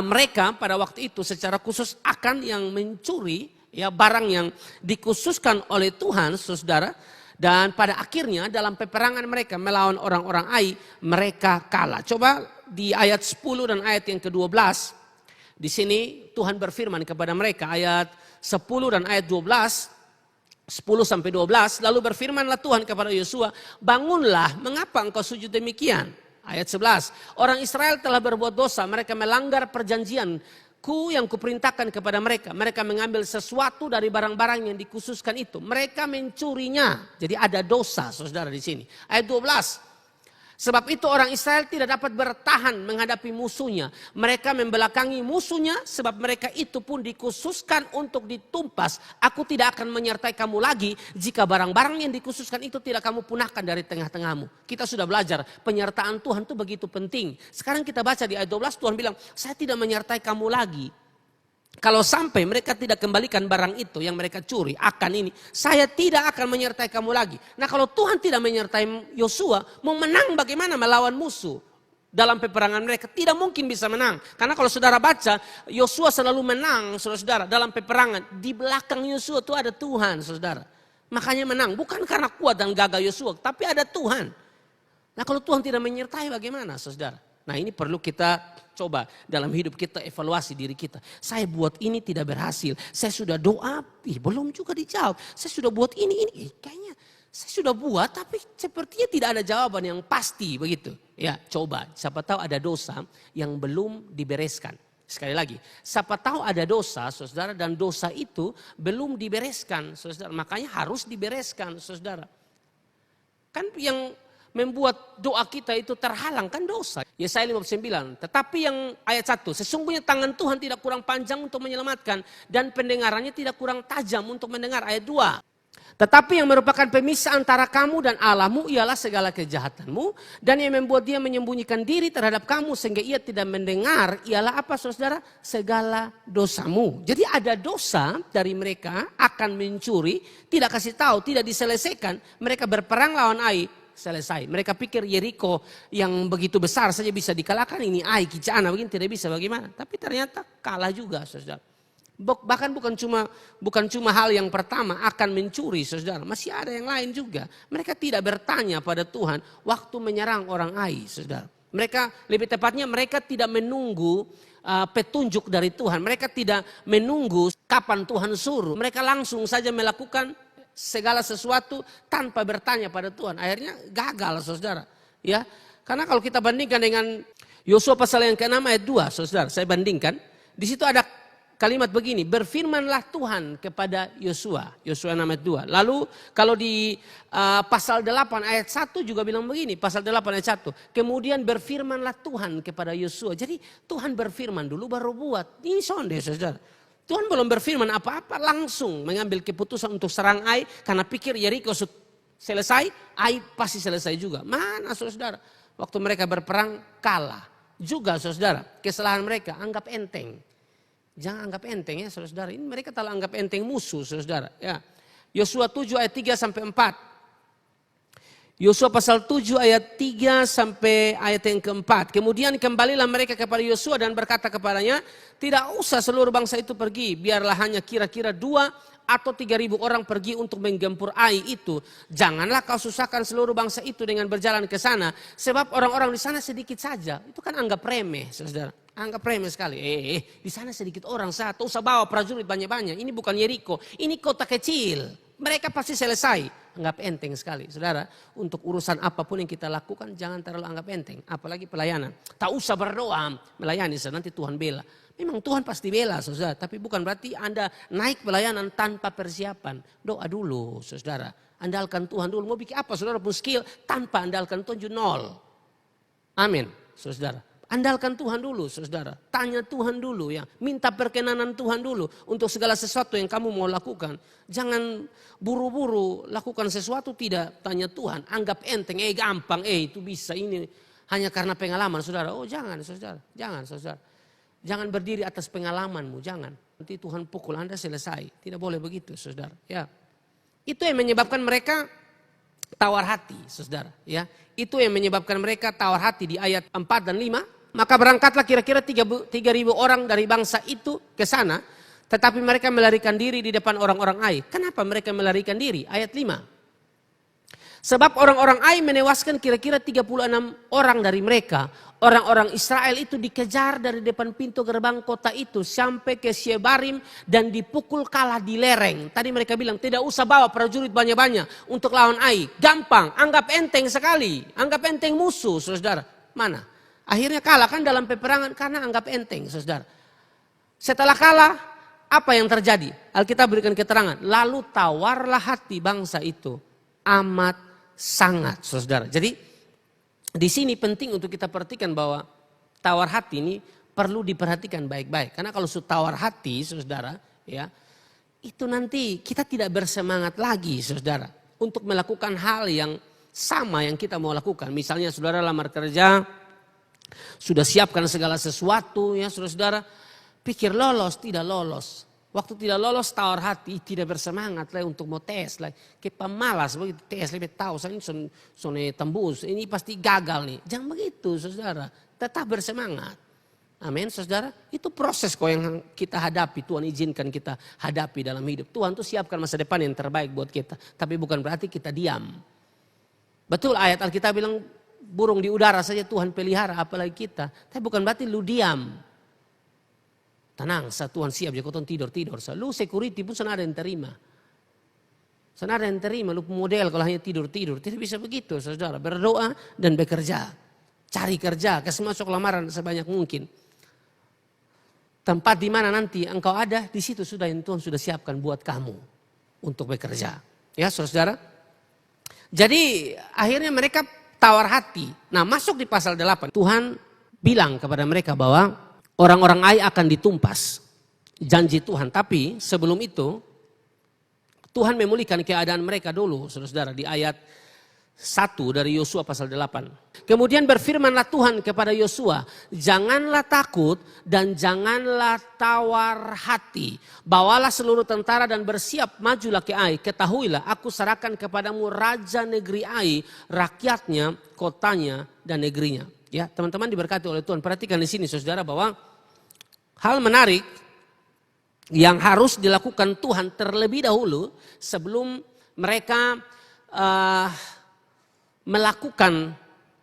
mereka pada waktu itu, secara khusus Akan yang mencuri ya barang yang dikhususkan oleh Tuhan saudara, dan pada akhirnya dalam peperangan mereka melawan orang-orang Ai mereka kalah. Coba di ayat 10 dan ayat yang ke-12 di sini Tuhan berfirman kepada mereka, ayat 10 dan ayat 12. 10-12, lalu berfirmanlah Tuhan kepada Yosua, bangunlah, mengapa engkau sujud demikian? Ayat 11, orang Israel telah berbuat dosa, mereka melanggar perjanjianku yang kuperintahkan kepada mereka. Mereka mengambil sesuatu dari barang-barang yang dikhususkan itu. Mereka mencurinya, jadi ada dosa saudara di sini. Ayat 12, Sebab itu orang Israel tidak dapat bertahan menghadapi musuhnya. Mereka membelakangi musuhnya sebab mereka itu pun dikhususkan untuk ditumpas. Aku tidak akan menyertai kamu lagi jika barang-barang yang dikhususkan itu tidak kamu punahkan dari tengah-tengahmu. Kita sudah belajar penyertaan Tuhan itu begitu penting. Sekarang kita baca di ayat 12 Tuhan bilang, saya tidak menyertai kamu lagi. Kalau sampai mereka tidak kembalikan barang itu yang mereka curi akan ini, saya tidak akan menyertai kamu lagi. Nah kalau Tuhan tidak menyertai Yosua, mau menang bagaimana melawan musuh? Dalam peperangan mereka tidak mungkin bisa menang. Karena kalau saudara baca, Yosua selalu menang saudara dalam peperangan. Di belakang Yosua itu ada Tuhan saudara. Makanya menang, bukan karena kuat dan gagah Yosua, tapi ada Tuhan. Nah kalau Tuhan tidak menyertai bagaimana saudara? Nah ini perlu kita coba dalam hidup kita evaluasi diri kita. Saya buat ini tidak berhasil. Saya sudah doa, belum juga dijawab. Saya sudah buat ini. Kayaknya saya sudah buat tapi sepertinya tidak ada jawaban yang pasti begitu. Ya coba, siapa tahu ada dosa yang belum dibereskan. Sekali lagi, siapa tahu ada dosa saudara dan dosa itu belum dibereskan saudara. Makanya harus dibereskan saudara. Kan yang membuat doa kita itu terhalang kan dosa. Yesaya 59. Tetapi yang ayat 1. Sesungguhnya tangan Tuhan tidak kurang panjang untuk menyelamatkan. Dan pendengarannya tidak kurang tajam untuk mendengar. Ayat 2. Tetapi yang merupakan pemisah antara kamu dan Allahmu ialah segala kejahatanmu. Dan yang membuat dia menyembunyikan diri terhadap kamu sehingga ia tidak mendengar ialah apa saudara? Segala dosamu. Jadi ada dosa dari mereka akan mencuri. Tidak kasih tahu, tidak diselesaikan. Mereka berperang lawan Ai. Selesai. Mereka pikir Yeriko yang begitu besar saja bisa dikalahkan. Ini Ai, Kicana, begini tidak bisa bagaimana. Tapi ternyata kalah juga saudara. Bahkan bukan cuma hal yang pertama akan mencuri saudara. Masih ada yang lain juga. Mereka tidak bertanya pada Tuhan waktu menyerang orang Ai saudara. Mereka lebih tepatnya mereka tidak menunggu petunjuk dari Tuhan. Mereka tidak menunggu kapan Tuhan suruh. Mereka langsung saja melakukan segala sesuatu tanpa bertanya pada Tuhan. Akhirnya gagal saudara. Ya, karena kalau kita bandingkan dengan Yosua pasal yang ke-6 ayat 2 saudara. Saya bandingkan. Di situ ada kalimat begini. Berfirmanlah Tuhan kepada Yosua. Yosua 6 ayat 2. Lalu kalau di pasal 8 ayat 1 juga bilang begini. Pasal 8 ayat 1. Kemudian berfirmanlah Tuhan kepada Yosua. Jadi Tuhan berfirman dulu baru buat. Ini sonde saudara. Tuhan belum berfirman apa-apa, langsung mengambil keputusan untuk serang Ai karena pikir Yeriko selesai, Ai pasti selesai juga. Mana saudara? Waktu mereka berperang kalah. Juga saudara, kesalahan mereka anggap enteng. Jangan anggap enteng ya saudara. Ini mereka telah anggap enteng musuh saudara. Ya. Yosua 7 ayat 3 sampai 4. Yosua pasal 7 ayat 3 sampai ayat yang keempat. Kemudian kembalilah mereka kepada Yosua dan berkata kepadanya, tidak usah seluruh bangsa itu pergi, biarlah hanya kira-kira 2 atau 3.000 orang pergi untuk menggempur Ai itu. Janganlah kau susahkan seluruh bangsa itu dengan berjalan ke sana, sebab orang-orang di sana sedikit saja. Itu kan anggap remeh, saudara. Anggap remeh sekali. Di sana sedikit orang, tak usah bawa prajurit banyak-banyak. Ini bukan Yeriko, ini kota kecil. Mereka pasti selesai. Anggap enteng sekali. Saudara, untuk urusan apapun yang kita lakukan jangan terlalu anggap enteng. Apalagi pelayanan. Tak usah berdoa melayani, nanti Tuhan bela. Memang Tuhan pasti bela saudara. Tapi bukan berarti Anda naik pelayanan tanpa persiapan. Doa dulu saudara. Andalkan Tuhan dulu. Mau bikin apa saudara pun skill tanpa andalkan Tuhan nol. Amin saudara. Andalkan Tuhan dulu saudara. Tanya Tuhan dulu ya. Minta perkenanan Tuhan dulu. Untuk segala sesuatu yang kamu mau lakukan. Jangan buru-buru lakukan sesuatu tidak tanya Tuhan. Anggap enteng. Gampang. Itu bisa ini. Hanya karena pengalaman saudara. Oh jangan saudara. Jangan saudara. Jangan berdiri atas pengalamanmu. Jangan. Nanti Tuhan pukul Anda selesai. Tidak boleh begitu saudara. Ya. Itu yang menyebabkan mereka tawar hati saudara. Ya. Itu yang menyebabkan mereka tawar hati di ayat 4 dan 5. Maka berangkatlah kira-kira 3.000 orang dari bangsa itu ke sana. Tetapi mereka melarikan diri di depan orang-orang Ai. Kenapa mereka melarikan diri? Ayat 5. Sebab orang-orang Ai menewaskan kira-kira 36 orang dari mereka. Orang-orang Israel itu dikejar dari depan pintu gerbang kota itu. Sampai ke Shebarim dan dipukul kalah di lereng. Tadi mereka bilang tidak usah bawa prajurit banyak-banyak untuk lawan Ai. Gampang, anggap enteng sekali. Anggap enteng musuh saudara. Mana? Akhirnya kalah kan dalam peperangan karena anggap enteng saudara. Setelah kalah apa yang terjadi? Alkitab berikan keterangan. Lalu tawarlah hati bangsa itu amat sangat saudara. Jadi di sini penting untuk kita perhatikan bahwa tawar hati ini perlu diperhatikan baik-baik. Karena kalau sudah tawar hati, saudara, ya, itu nanti kita tidak bersemangat lagi, saudara, untuk melakukan hal yang sama yang kita mau lakukan. Misalnya saudara lamar kerja, sudah siapkan segala sesuatu, ya saudara, pikir lolos, tidak lolos. Waktu tidak lolos tawar hati, tidak bersemangat lah untuk mau tes lah. Kayak pemalas begitu tes, lebih tahu saya ini sone tembus, ini pasti gagal nih. Jangan begitu saudara, tetap bersemangat. Amin saudara, itu proses kok yang kita hadapi, Tuhan izinkan kita hadapi dalam hidup. Tuhan tuh siapkan masa depan yang terbaik buat kita, tapi bukan berarti kita diam. Betul ayat Alkitab bilang burung di udara saja Tuhan pelihara, apalagi kita. Tapi bukan berarti lu diam. Tenang, Tuhan siap, jadi kau tidur. Lu security pun sana ada yang terima. Sana ada yang terima, lu model kalau hanya tidur. Tidak bisa begitu saudara, berdoa dan bekerja. Cari kerja, kasih masuk lamaran sebanyak mungkin. Tempat di mana nanti engkau ada, di situ sudah yang Tuhan sudah siapkan buat kamu untuk bekerja. Ya saudara. Jadi akhirnya mereka tawar hati. Nah masuk di pasal 8, Tuhan bilang kepada mereka bahwa orang-orang Ai akan ditumpas, janji Tuhan. Tapi sebelum itu, Tuhan memulihkan keadaan mereka dulu, saudara, di ayat 1 dari Yosua pasal 8. Kemudian berfirmanlah Tuhan kepada Yosua, janganlah takut dan janganlah tawar hati. Bawalah seluruh tentara dan bersiap majulah ke Ai. Ketahuilah aku serahkan kepadamu raja negeri Ai, rakyatnya, kotanya dan negerinya. Ya, teman-teman diberkati oleh Tuhan. Perhatikan di sini saudara bahwa hal menarik yang harus dilakukan Tuhan terlebih dahulu sebelum mereka melakukan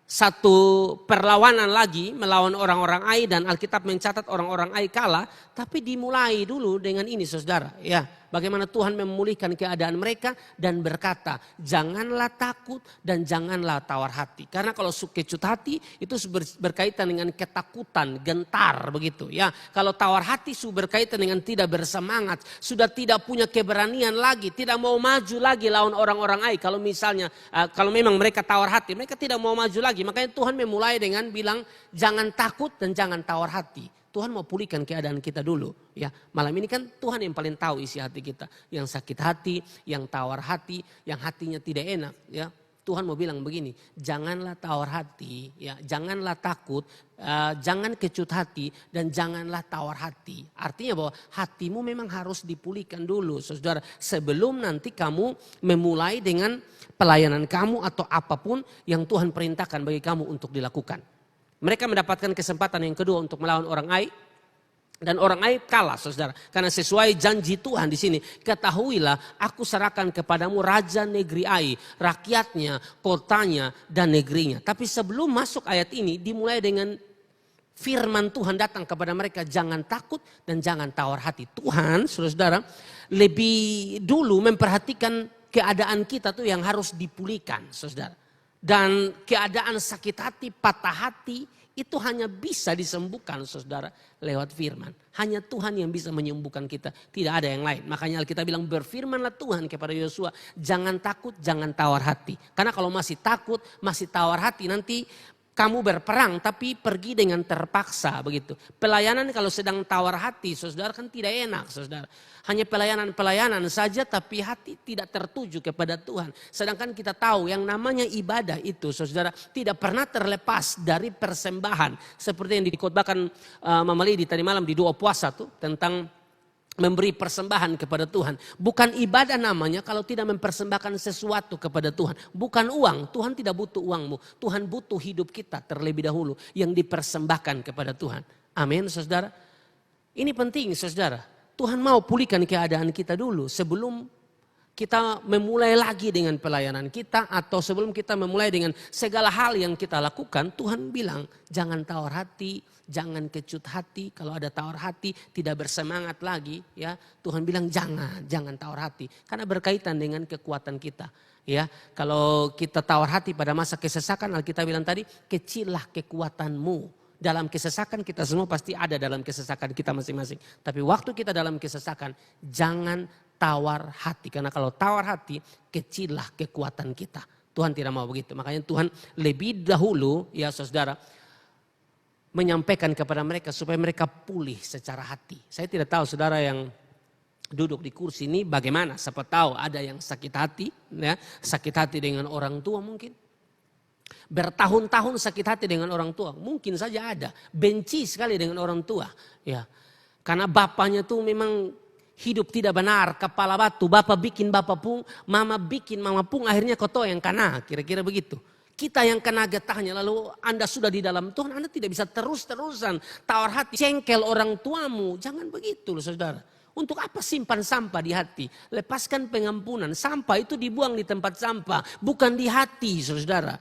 satu perlawanan lagi melawan orang-orang Ai, dan Alkitab mencatat orang-orang Ai kalah, tapi dimulai dulu dengan ini saudara, ya. Bagaimana Tuhan memulihkan keadaan mereka dan berkata, janganlah takut dan janganlah tawar hati. Karena kalau kecut hati itu berkaitan dengan ketakutan, gentar begitu ya. Kalau tawar hati berkaitan dengan tidak bersemangat, sudah tidak punya keberanian lagi, tidak mau maju lagi lawan orang-orang Ai. Kalau misalnya, kalau memang mereka tawar hati, mereka tidak mau maju lagi. Makanya Tuhan memulai dengan bilang, jangan takut dan jangan tawar hati. Tuhan mau pulihkan keadaan kita dulu. Ya, malam ini kan Tuhan yang paling tahu isi hati kita. Yang sakit hati, yang tawar hati, yang hatinya tidak enak. Ya, Tuhan mau bilang begini, janganlah tawar hati, ya, janganlah takut, jangan kecut hati dan janganlah tawar hati. Artinya bahwa hatimu memang harus dipulihkan dulu, saudara, sebelum nanti kamu memulai dengan pelayanan kamu atau apapun yang Tuhan perintahkan bagi kamu untuk dilakukan. Mereka mendapatkan kesempatan yang kedua untuk melawan orang Ai, dan orang Ai kalah, saudara. Karena sesuai janji Tuhan di sini, ketahuilah aku serahkan kepadamu raja negeri Ai, rakyatnya, kotanya dan negerinya. Tapi sebelum masuk ayat ini dimulai dengan firman Tuhan datang kepada mereka, jangan takut dan jangan tawar hati. Tuhan, saudara, lebih dulu memperhatikan keadaan kita tuh yang harus dipulihkan, saudara. Dan keadaan sakit hati, patah hati itu hanya bisa disembuhkan saudara lewat firman. Hanya Tuhan yang bisa menyembuhkan kita, tidak ada yang lain. Makanya Alkitab bilang berfirmanlah Tuhan kepada Yosua, jangan takut, jangan tawar hati. Karena kalau masih takut, masih tawar hati nanti kamu berperang tapi pergi dengan terpaksa begitu. Pelayanan kalau sedang tawar hati saudara kan tidak enak saudara. Hanya pelayanan saja tapi hati tidak tertuju kepada Tuhan. Sedangkan kita tahu yang namanya ibadah itu saudara tidak pernah terlepas dari persembahan. Seperti yang dikhotbahkan Mama Lidi tadi malam di doa puasa tuh tentang memberi persembahan kepada Tuhan. Bukan ibadah namanya kalau tidak mempersembahkan sesuatu kepada Tuhan. Bukan uang, Tuhan tidak butuh uangmu. Tuhan butuh hidup kita terlebih dahulu yang dipersembahkan kepada Tuhan. Amin saudara. Ini penting saudara. Tuhan mau pulihkan keadaan kita dulu sebelum kita memulai lagi dengan pelayanan kita atau sebelum kita memulai dengan segala hal yang kita lakukan. Tuhan bilang jangan tawar hati, jangan kecut hati. Kalau ada tawar hati tidak bersemangat lagi ya. Tuhan bilang jangan tawar hati. Karena berkaitan dengan kekuatan kita. Ya, kalau kita tawar hati pada masa kesesakan, Alkitab bilang tadi, kecillah kekuatanmu. Dalam kesesakan kita semua pasti ada dalam kesesakan kita masing-masing. Tapi waktu kita dalam kesesakan jangan tawar hati. Karena kalau tawar hati kecillah kekuatan kita. Tuhan tidak mau begitu. Makanya Tuhan lebih dahulu ya saudara menyampaikan kepada mereka supaya mereka pulih secara hati. Saya tidak tahu saudara yang duduk di kursi ini bagaimana. Siapa tahu ada yang sakit hati, ya, sakit hati dengan orang tua mungkin. Bertahun-tahun sakit hati dengan orang tua, mungkin saja ada. Benci sekali dengan orang tua, ya. Karena bapaknya tuh memang hidup tidak benar, kepala batu. Bapak bikin bapak pun, mama bikin mama pun, akhirnya kau yang kena, kira-kira begitu. Kita yang kena getahnya, lalu Anda sudah di dalam Tuhan, Anda tidak bisa terus-terusan tawar hati, cengkel orang tuamu. Jangan begitu loh saudara. Untuk apa simpan sampah di hati? Lepaskan pengampunan. Sampah itu dibuang di tempat sampah, bukan di hati saudara.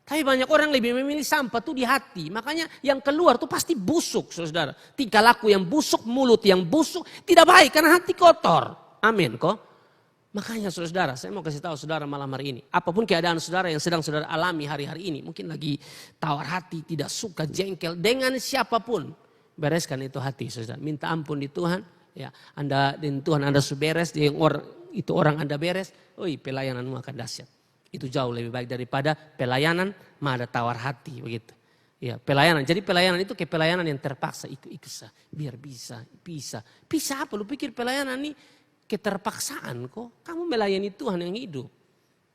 Tapi banyak orang lebih memilih sampah itu di hati. Makanya yang keluar itu pasti busuk saudara. Tingkah laku yang busuk, mulut yang busuk, tidak baik karena hati kotor. Amin kok. Makanya saudara, saya mau kasih tahu saudara malam hari ini. Apapun keadaan saudara yang sedang saudara alami hari-hari ini. Mungkin lagi tawar hati, tidak suka, jengkel dengan siapapun. Bereskan itu hati saudara. Minta ampun di Tuhan. Ya, Anda dan Tuhan Anda beres, itu orang Anda beres. Pelayananmu akan dahsyat. Itu jauh lebih baik daripada pelayanan ada tawar hati begitu. Ya, pelayanan. Jadi pelayanan itu kayak pelayanan yang terpaksa. Ikut biar bisa. Bisa apa? Lu pikir pelayanan ini keterpaksaan kok. Kamu melayani Tuhan yang hidup.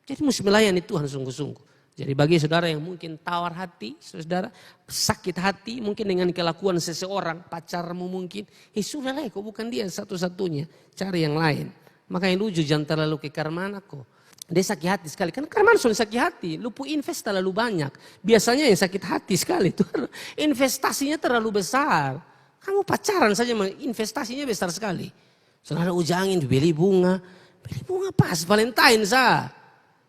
Jadi mesti melayani Tuhan sungguh-sungguh. Jadi bagi saudara yang mungkin tawar hati, saudara sakit hati mungkin dengan kelakuan seseorang, pacarmu mungkin. Sudahlah kok bukan dia satu-satunya. Cari yang lain. Makanya lu jangan terlalu ke Karmana kok. Dia sakit hati sekali. Karena Karmana sudah sakit hati. Lu invest terlalu banyak. Biasanya yang sakit hati sekali itu investasinya terlalu besar. Kamu pacaran saja investasinya besar sekali. Saudara ujangin beli bunga pas Valentine sah.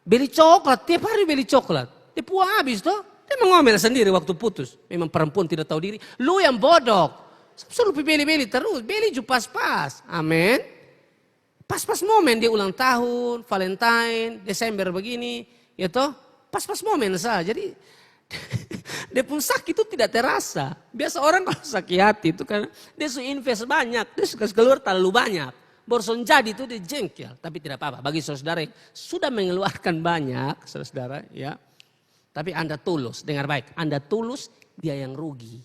Beli coklat, tiap hari beli coklat. Dia puas habis toh. Dia mengomel sendiri waktu putus. Memang perempuan tidak tahu diri. Lu yang bodoh. Selalu beli terus. Beli juga pas-pas. Amin. Pas-pas momen dia ulang tahun, Valentine, Desember begini. Ya toh. Pas-pas momen sah. Jadi dia pun sakit itu tidak terasa. Biasa orang kalau sakit hati itu karena dia sudah invest banyak. Dia suka keluar terlalu banyak. Borson jadi itu dia jengkel. Tapi tidak apa-apa. Bagi saudara yang sudah mengeluarkan banyak. Saudara ya. Tapi Anda tulus. Dengar baik. Anda tulus dia yang rugi.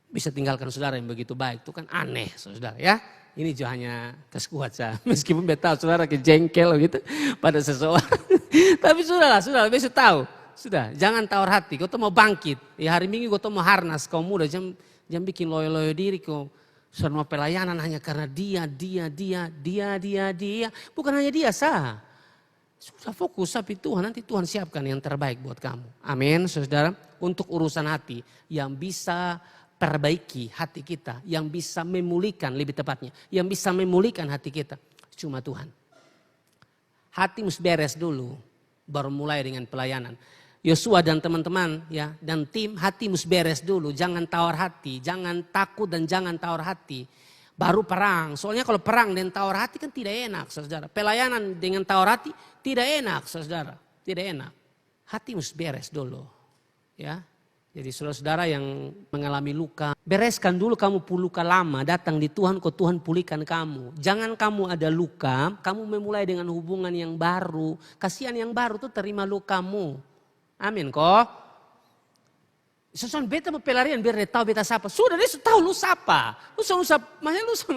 Bisa tinggalkan saudara yang begitu baik. Itu kan aneh saudara ya. Ini juga hanya keskuat saya. Meskipun beta saudara kejengkel gitu. Pada seseorang. Tapi saudara bisa tahu. Sudah, jangan tawar hati. Kau tuh mau bangkit. Ya hari Minggu kau tuh mau harnas. Kau muda jangan bikin loyo-loyo diri kau. Semua pelayanan hanya karena dia. Bukan hanya dia sah. Sudah fokus tapi Tuhan. Nanti Tuhan siapkan yang terbaik buat kamu. Amin saudara. Untuk urusan hati yang bisa perbaiki hati kita. Yang bisa memulihkan lebih tepatnya. Yang bisa memulihkan hati kita. Cuma Tuhan. Hati mesti beres dulu. Baru mulai dengan pelayanan. Yosua dan teman-teman ya dan tim hati mesti beres dulu. Jangan tawar hati, jangan takut dan jangan tawar hati. Baru perang. Soalnya kalau perang dan tawar hati kan tidak enak saudara. Pelayanan dengan tawar hati tidak enak saudara. Tidak enak. Hati mesti beres dulu. Ya. Jadi saudara-saudara yang mengalami luka. Bereskan dulu kamu luka lama. Datang di Tuhan kok Tuhan pulihkan kamu. Jangan kamu ada luka. Kamu memulai dengan hubungan yang baru. Kasihan yang baru tuh terima lukamu. Amin kok. Sesuatu beta mau pelarian biar dia tahu beta siapa. Sudah dia tahu lu siapa. Lu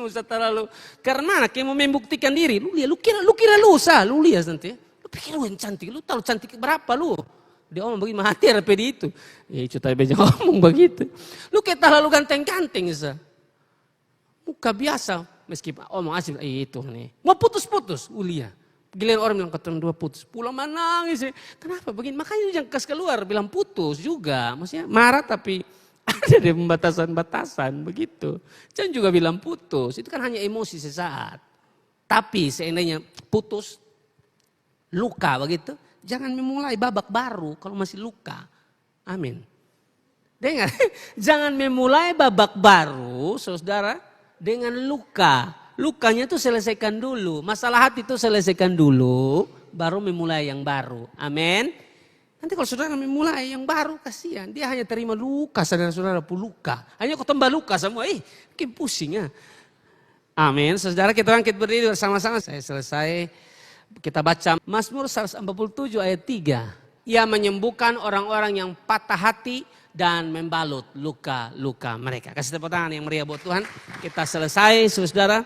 usah terlalu. Karena kayak mau membuktikan diri. Lu kira lu lihat nanti. Lu pikir lu yang cantik. Lu tahu cantik berapa lu. Dia omong begini mati RPD itu. Ya cuta beja ngomong begitu. Lu kayak terlalu ganteng-ganteng sa. Muka biasa. Meskipun omong asik itu nih. Mau putus-putus. Lihat. Giliran orang bilang ketemu dua putus. Pulang menangis. Kenapa begini? Makanya jangan kas keluar bilang putus juga. Maksudnya marah tapi ada di batasan-batasan begitu. Jangan juga bilang putus. Itu kan hanya emosi sesaat. Tapi seandainya putus, luka begitu. Jangan memulai babak baru kalau masih luka. Amin. Dengar, jangan memulai babak baru saudara dengan luka. Lukanya itu selesaikan dulu. Masalah hati itu selesaikan dulu. Baru memulai yang baru. Amin. Nanti kalau saudara memulai yang baru kasihan. Dia hanya terima luka. Saudara-saudara pun luka. Hanya kau tambah luka semua. Pusing ya. Amin. Saudara kita bangkit berdiri bersama-sama. Saya selesai Kita baca Mazmur 147 ayat 3. Ia menyembuhkan orang-orang yang patah hati dan membalut luka-luka mereka. Kasih tepuk tangan yang meriah buat Tuhan. Kita selesai, saudara.